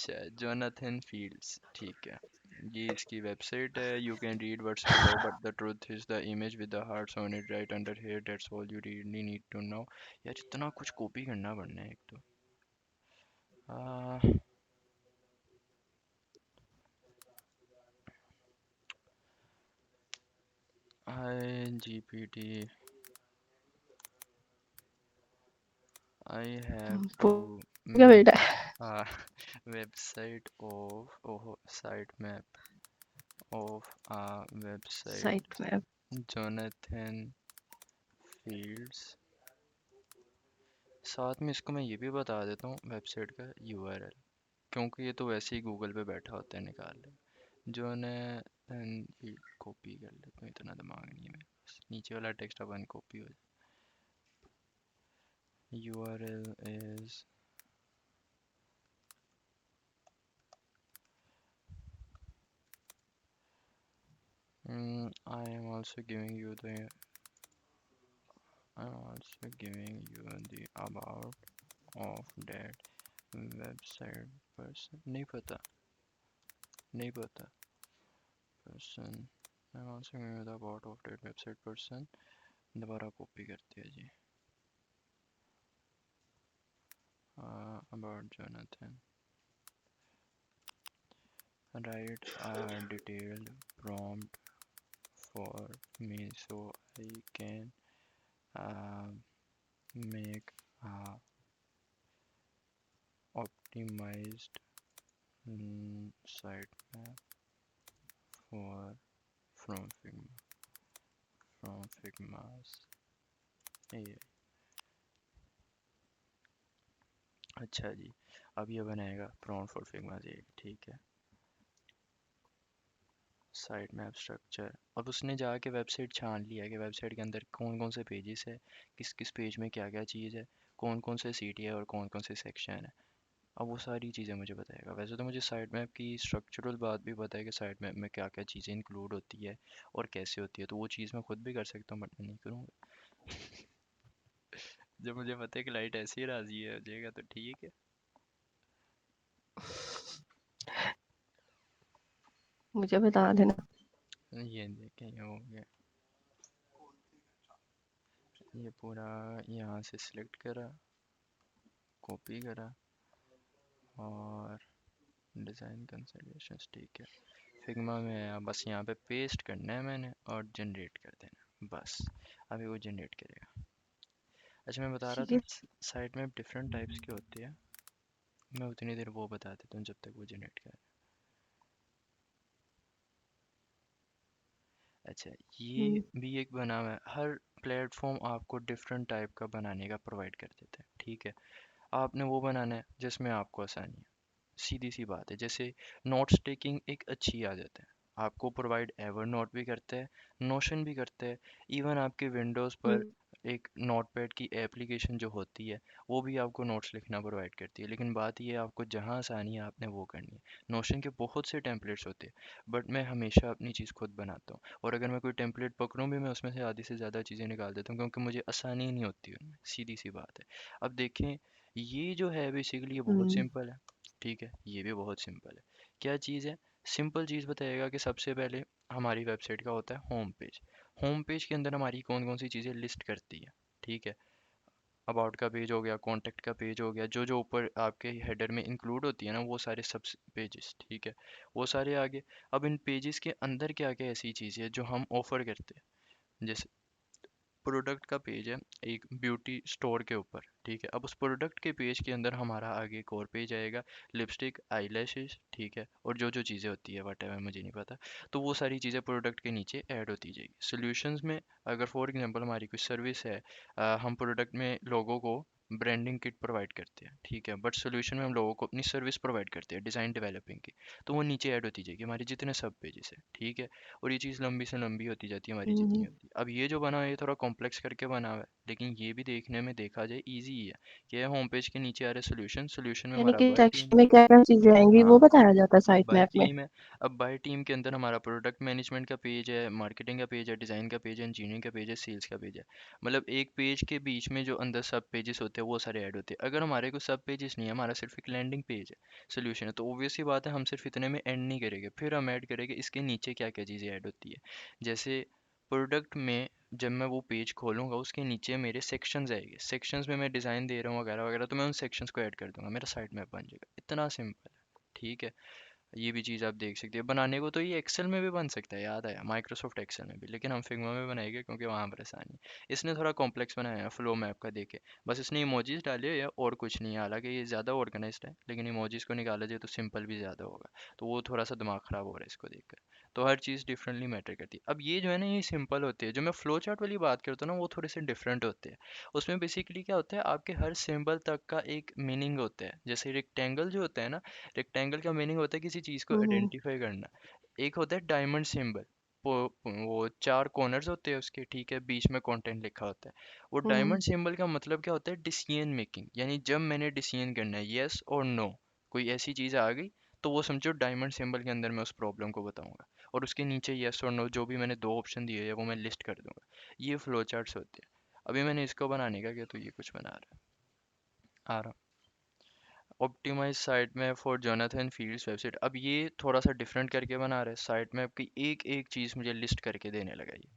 अच्छा, Jonathan fields, ठीक है। ये इसकी वेबसाइट है। You can read what's below but the truth is the image with the hearts on it right under here, that's all you really need to know. यार इतना कुछ copy करना पड़ना है एक तो। I GPT, I have to क्या make बेटा? a website of site map of a website site में? Jonathan Fields। साथ में इसको मैं ये भी बता देता हूँ वेबसाइट का यूआरएल, क्योंकि ये तो वैसे ही गूगल पे बैठा होता है, निकाल ले। जोनाथन फील्ड कॉपी कर लेता हूँ, इतना दिमाग नहीं है मेरे पास। नीचे वाला टेक्स्ट अपन कॉपी हो जाए। URL is I am also giving you the I am also giving you the about of that website person. नहीं पता, नहीं पता। Person, I am also giving you the about of that website person. दोबारा copy करते हैं जी। About Jonathan, write a detailed prompt for me so I can uh, make a optimized sitemap for from Figma's AI। अच्छा जी, अब ये बनाएगा prompt for Figma's AI, ठीक है। Site map structure, अब उसने जाके वेबसाइट छान लिया कि वेबसाइट के अंदर कौन कौन से पेजेस है, किस किस पेज में क्या क्या चीज़ है, कौन कौन से सीटी है और कौन कौन से सेक्शन है। अब वो सारी चीज़ें मुझे बताएगा। वैसे तो मुझे साइट मैप की स्ट्रक्चरल बात भी पता है कि साइट मैप में क्या क्या चीज़ें इंक्लूड होती है और कैसे होती है, तो वो चीज़ मैं खुद भी कर सकता हूँ, बट मैं नहीं करूँगा। जब मुझे पता है कि लाइट ऐसे ही राजी है हो जाएगा तो ठीक है। मुझे बता देना। ये देखें, ये हो गया। ये पूरा यहाँ से सिलेक्ट करा, कॉपी करा और डिज़ाइन कंसल्टेशन, ठीक है। फिग्मा में आया, बस यहाँ पे पेस्ट करना है मैंने और जनरेट कर देना बस। अभी वो जनरेट करेगा। अच्छा, मैं बता रहा ठीक था है। साइट में डिफरेंट टाइप्स की होती है। मैं उतनी देर वो बता देता हूँ जब तक वो जनरेट करे। अच्छा, ये हम्म। भी एक बना हुआ है। हर प्लेटफॉर्म आपको डिफरेंट टाइप का बनाने का प्रोवाइड कर देता है, ठीक है। आपने वो बनाना है जिसमें आपको आसानी है। सीधी सी बात है, जैसे नोट्स टेकिंग एक अच्छी आदत है, आपको प्रोवाइड एवर नोट भी करता है, नोशन भी करता है। इवन आपके विंडोज़ पर हम्म। एक नोटपैड की एप्लीकेशन जो होती है, वो भी आपको नोट्स लिखना प्रोवाइड करती है। लेकिन बात ये है, आपको जहाँ आसानी है आपने वो करनी है। नोशन के बहुत से टेम्पलेट्स होते हैं, बट मैं हमेशा अपनी चीज़ खुद बनाता हूँ, और अगर मैं कोई टेम्पलेट पकड़ूँ भी, मैं उसमें से आधी से ज़्यादा चीज़ें निकाल देता हूँ, क्योंकि मुझे आसानी नहीं होती उनमें। सीधी सी बात है। अब देखें, ये जो है बेसिकली ये बहुत हम्म। सिंपल है, ठीक है। ये भी बहुत सिंपल है। क्या चीज़ है? सिंपल चीज़ बताएगा कि सबसे पहले हमारी वेबसाइट का होता है होम पेज। होम पेज के अंदर हमारी कौन कौन सी चीज़ें लिस्ट करती है, ठीक है। अबाउट का पेज हो गया, कॉन्टैक्ट का पेज हो गया, जो जो ऊपर आपके हेडर में इंक्लूड होती है ना, वो सारे सब पेजेस, ठीक है। वो सारे आगे। अब इन पेजेस के अंदर क्या क्या ऐसी चीज़ें हैं जो हम ऑफर करते हैं, जैसे प्रोडक्ट का पेज है एक ब्यूटी स्टोर के ऊपर, ठीक है। अब उस प्रोडक्ट के पेज के अंदर हमारा आगे एक और पेज आएगा, लिपस्टिक, आई लैशेज, ठीक है, और जो जो चीज़ें होती है वट एवर, मुझे नहीं पता। तो वो सारी चीज़ें प्रोडक्ट के नीचे ऐड होती जाएगी। सोल्यूशंस में अगर फॉर एग्जांपल हमारी कोई सर्विस है, हम प्रोडक्ट में लोगों को ब्रांडिंग किट प्रोवाइड करते हैं, ठीक है, बट सोल्यूशन में हम लोगों को अपनी सर्विस प्रोवाइड करते हैं डिज़ाइन डेवलपिंग की। तो वो नीचे ऐड होती जाएगी हमारे जितने सब पेजेस है, ठीक है। और ये चीज़ लंबी से लंबी होती जाती है हमारी जितनी हम्म। होती है। अब ये जो बना है ये थोड़ा कॉम्प्लेक्स करके बना हुआ है, लेकिन ये भी देखने में देखा जाए इजी ही है। कि है होम पेज के नीचे आ रहे सोल्यूशन, सोल्यूशन में यानी हमारा कि बाय टीम सेक्शन है। में क्या क्या चीजें आएंगी वो हाँ, बताया जाता है साइट बाय मैप में? टीम है। अब बाय टीम के अंदर हमारा प्रोडक्ट मैनेजमेंट का पेज है, मार्केटिंग का पेज है, डिज़ाइन का पेज है, इंजीनियरिंग का पेज है, सेल्स का पेज है। मतलब एक पेज के बीच में जो अंदर सब पेजेस होते हैं हैं वो सारे ऐड होते हैं। अगर हमारे को सब पेजेस नहीं है, हमारा सिर्फ एक लैंडिंग पेज है, सोल्यूशन है, तो ऑब्वियस सी बात है हम सिर्फ इतने में एंड नहीं करेंगे, फिर हम ऐड करेंगे इसके नीचे क्या क्या चीज़ें ऐड होती है। जैसे प्रोडक्ट में जब मैं वो पेज खोलूँगा उसके नीचे मेरे सेक्शंस आएंगे, सेक्शंस में मैं डिज़ाइन दे रहा हूँ वगैरह वगैरह, तो मैं उन सेक्शंस को ऐड कर दूंगा, मेरा साइट मैप बन जाएगा। इतना सिंपल है। ठीक है, ये भी चीज़ आप देख सकते हैं। बनाने को तो ये एक्सेल में भी बन सकता है, याद आया, माइक्रोसॉफ्ट एक्सेल में भी, लेकिन हम फिग्मा में बनाएंगे क्योंकि वहाँ पर आसानी है। इसने थोड़ा कॉम्प्लेक्स बनाया है फ्लो मैप का देके, बस इसने इमोजीज डाले या और कुछ नहीं है, हालांकि ये ज़्यादा ऑर्गेनाइज्ड है, लेकिन इमोजीज को निकाला जाए तो सिंपल भी ज़्यादा होगा, तो वो थोड़ा सा दिमाग ख़राब हो रहा है इसको देखकर। तो हर चीज़ डिफरेंटली मैटर करती है। अब ये जो है ना, ये सिंपल होती है। जो मैं फ्लो चार्ट वाली बात करता हूँ ना, वो थोड़े से डिफरेंट होते हैं। उसमें बेसिकली क्या होता है, आपके हर सिंबल तक का एक मीनिंग होता है। जैसे रेक्टेंगल जो होता है ना, रेक्टेंगल का मीनिंग होता है किसी चीज़ को हम्म आइडेंटिफाई करना। एक होता है डायमंड सिंबल, वो चार कॉर्नर्स होते हैं उसके, ठीक है, बीच में कंटेंट लिखा होता है। वो हम्म डायमंड सिंबल का मतलब क्या होता है, डिसीजन मेकिंग, यानी जब मैंने डिसीजन करना है यस और नो, कोई ऐसी चीज़ आ गई, तो वो समझो डायमंड सिंबल के अंदर मैं उस प्रॉब्लम को बताऊंगा, और उसके नीचे यस और नो जो भी मैंने दो ऑप्शन दिए हैं वो मैं लिस्ट कर दूंगा। ये फ्लो चार्ट्स होते हैं। अभी मैंने इसको बनाने का किया तो ये कुछ बना रहा है, आ रहा। Optimise site map for Jonathan Fields website. अब ये थोड़ा सा डिफरेंट करके बना रहा है, साइट मैप की एक एक चीज़ मुझे लिस्ट करके देने लगा ये।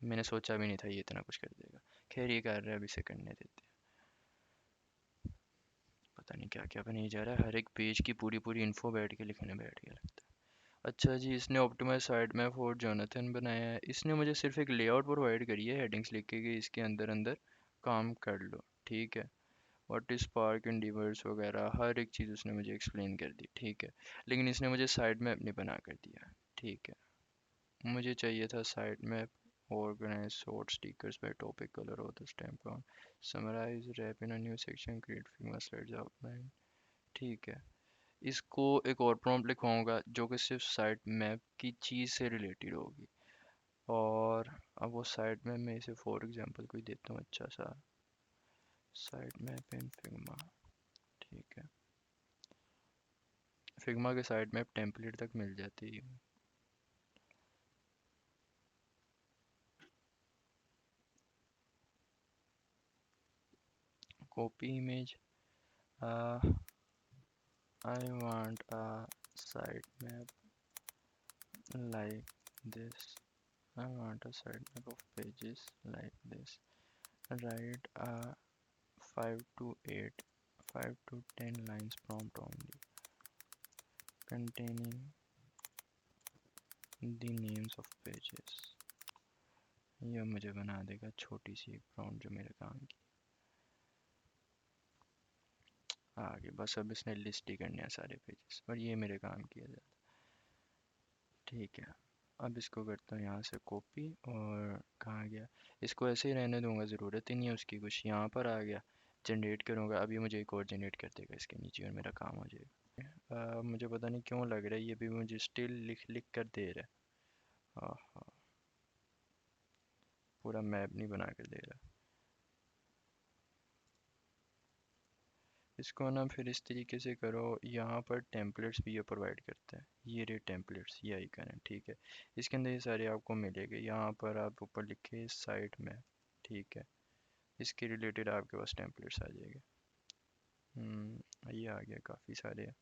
मैंने सोचा भी नहीं था ये इतना कुछ कर देगा। खैर ये कर रहा है, अभी से करने देते हैं। पता नहीं क्या क्या बने जा रहा है, हर एक पेज की पूरी पूरी इन्फो बैठ के लिखने बैठ गया लगता है। अच्छा जी, इसने optimise site map for Jonathan बनाया है। इसने मुझे सिर्फ एक लेआउट प्रोवाइड करी है, हेडिंग्स लिख के कि इसके अंदर अंदर काम कर लो, ठीक है। What is spark and Divers वगैरह हर एक चीज़ उसने मुझे एक्सप्लेन कर दी, ठीक है। लेकिन इसने मुझे साइड मैप नहीं बना कर दिया, ठीक है। मुझे चाहिए था site map, organise sort stickers by topic colour of the stamp on, summarise wrap in a new section, create Figma slides outline, ठीक है। इसको एक और प्रॉम्प्ट लिखवाऊंगा जो कि सिर्फ साइड मैप की चीज़ से रिलेटेड होगी। और अब वो साइड मैप में इसे फॉर एग्जांपल कोई देता हूँ अच्छा सा, साइड मैप इन फिग्मा, ठीक है। फिग्मा के साइड मैप टेम्पलेट तक मिल जाती है। Copy image, I want a side map like this, I want a side map of pages like this, write a 5 to 8, 5 to 10 lines prompt only, containing the names of pages। यह मुझे बना देगा छोटी सी एक prompt जो मेरे काम की। आगे बस अब इसने लिस्ट ही करने हैं सारे पेजेस, और ये मेरे काम किया जाता, ठीक है। अब इसको करता हूँ यहाँ से कॉपी, और कहाँ गया, इसको ऐसे ही रहने दूंगा, ज़रूरत ही नहीं है उसकी कुछ। यहाँ पर आ गया, जनरेट करूँगा, अब ये मुझे एक और जनरेट कर देगा इसके नीचे और मेरा काम हो जाएगा। मुझे पता नहीं क्यों लग रहा है ये भी मुझे स्टिल लिख लिख कर दे रहा है। हाँ, पूरा मैप नहीं बना कर दे रहा। इसको ना फिर इस तरीके से करो, यहाँ पर टेम्पलेट्स भी ये प्रोवाइड करता है, ये रे टेम्पलेट्स, ये आइकन है, ठीक है। इसके अंदर ये सारे आपको मिलेंगे, यहाँ पर आप ऊपर लिखे साइट मैप, ठीक है। इसके रिलेटेड आपके पास टेम्पलेट्स आ जाएंगे। ये आ गया, काफ़ी सारे हैं।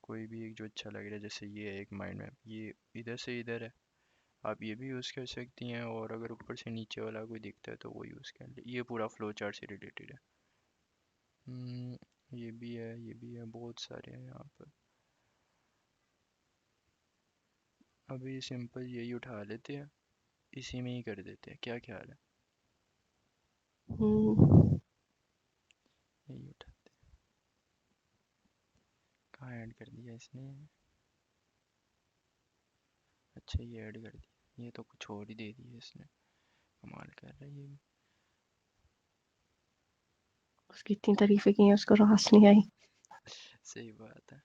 कोई भी एक जो अच्छा लग रहा है, जैसे ये है एक माइंड मैप, ये इधर से इधर है, आप ये भी यूज़ कर सकती हैं, और अगर ऊपर से नीचे वाला कोई दिखता है तो वो यूज़ कर ले। ये पूरा फ्लो चार्ट से रिलेटेड है। ये भी है, ये भी है, बहुत सारे हैं यहाँ पर। अभी सिंपल यही उठा लेते हैं, इसी में ही कर देते हैं, क्या ख्याल है। हम्म। यही उठा, कहाँ ऐड कर दिया इसने, अच्छा ये ऐड कर दिया, ये तो कुछ और ही दे दिया इसने, कमाल कर रहा है ये भी। उसकी इतनी तारीफें की हैं, उसको रास नहीं आई। सही बात है।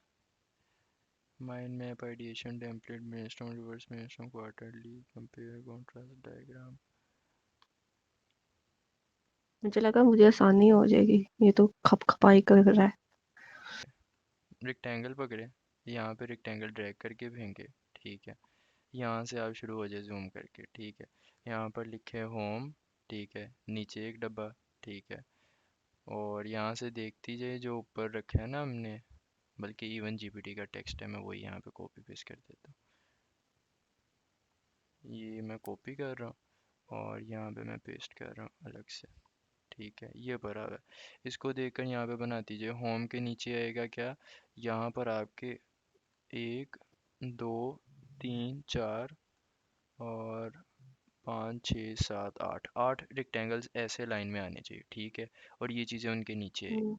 Mind map ideation template, brainstorm, reverse brainstorm, quarterly compare, contrast diagram. मुझे लगा मुझे आसानी हो जाएगी, ये तो खप खपाई कर रहा है। रेक्टेंगल पकड़े, यहाँ पे रेक्टेंगल ड्रैग करके फेंके, ठीक है। यहाँ से आप शुरू हो जाए जूम करके, ठीक है। यहाँ पर लिखे होम, ठीक है, नीचे एक डब्बा, ठीक है। और यहाँ से देखती जाए जो ऊपर रखा है ना हमने, बल्कि इवन जीपीटी का टेक्स्ट है, मैं वही यहाँ पे कॉपी पेस्ट कर देता हूँ। ये मैं कॉपी कर रहा हूँ और यहाँ पे मैं पेस्ट कर रहा हूँ अलग से। ठीक है, ये भरा हुआ है। इसको देखकर यहाँ पे बना दीजिए। होम के नीचे आएगा क्या, यहाँ पर आपके 1 2 3 4 और 5 6 7 8, 8 रेक्टेंगल्स ऐसे लाइन में आने चाहिए। ठीक है, और ये चीज़ें उनके नीचे आएगी। हम्म।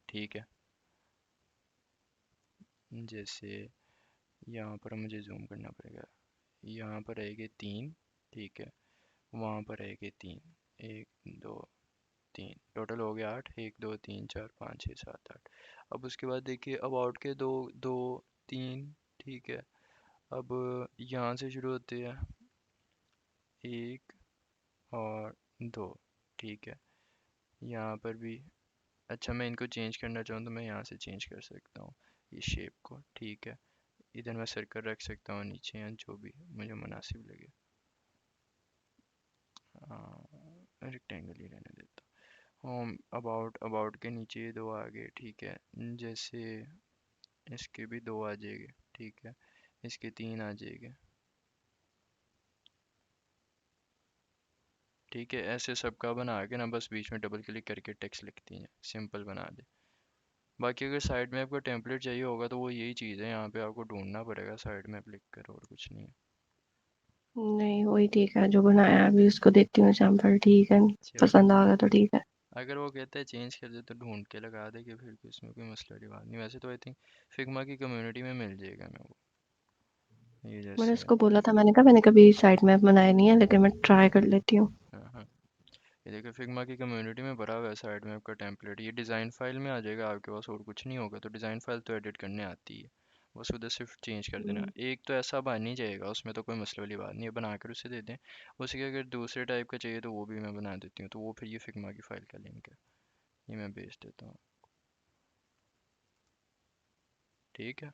ठीक है, जैसे यहाँ पर मुझे जूम करना पड़ेगा। यहाँ पर रहेंगे 3। ठीक है, वहाँ पर रहेंगे 3। 1 2 3, टोटल हो गया 8। 1 2 3 4 5 6 7 8। अब उसके बाद देखिए अबाउट के दो, 2 3। ठीक है, अब यहाँ से शुरू होते हैं 1 और 2। ठीक है, यहाँ पर भी। अच्छा, मैं इनको चेंज करना चाहूँ तो मैं यहाँ से चेंज कर सकता हूँ ये शेप को। ठीक है, इधर मैं सर्कल रख सकता हूँ नीचे, या जो भी मुझे मुनासिब लगे। हाँ, रेक्टेंगल ही रहने देता हूँ। होम अबाउट, अबाउट के नीचे ये दो आ गए। ठीक है, जैसे इसके भी दो आ जाएंगे। ठीक है, इसके 3 आ जाएंगे। ठीक है, ऐसे सबका बना के ना बस बीच में डबल क्लिक करके टेक्स्ट लिखती हैं, सिंपल बना दे। बाकी अगर साइड मैप का टेम्पलेट चाहिए होगा तो वो यही चीज़ है, यहाँ पे आपको ढूंढना पड़ेगा साइड मैप लिख कर, और कुछ नहीं है। नहीं, वही ठीक है जो बनाया है, अभी उसको देखती हूँ एग्जाम्पल। ठीक है, चलो, पसंद आ गया तो ठीक है। अगर वो कहता है चेंज कर दे तो ढूंढ के लगा दे कि फिर इसमें कोई मसला की बात नहीं। वैसे तो आई थिंक फिग्मा की कम्युनिटी में मिल जाएगा मैं वो, ये मैंने जैसे। उसको बोला था, मैंने कहा मैंने कभी साइट मैप बनाया नहीं है, लेकिन मैं ट्राई कर लेती हूँ। हाँ हाँ, ये देखिए फिग्मा की कम्युनिटी में भरा हुआ है साइड मैप का टेम्पलेट। ये डिज़ाइन फाइल में आ जाएगा आपके पास, और कुछ नहीं होगा। तो डिज़ाइन फाइल तो एडिट करने आती है, बस उधर सिर्फ चेंज कर देना। हम्म। एक तो ऐसा बन ही जाएगा, उसमें तो कोई मसले वाली बात नहीं है, बना कर उसे दे दें। उसके अगर दूसरे टाइप का चाहिए तो वो भी मैं बना देती हूँ। तो वो फिर ये फिग्मा की फ़ाइल का लिंक है, ये मैं भेज देता हूँ। ठीक है।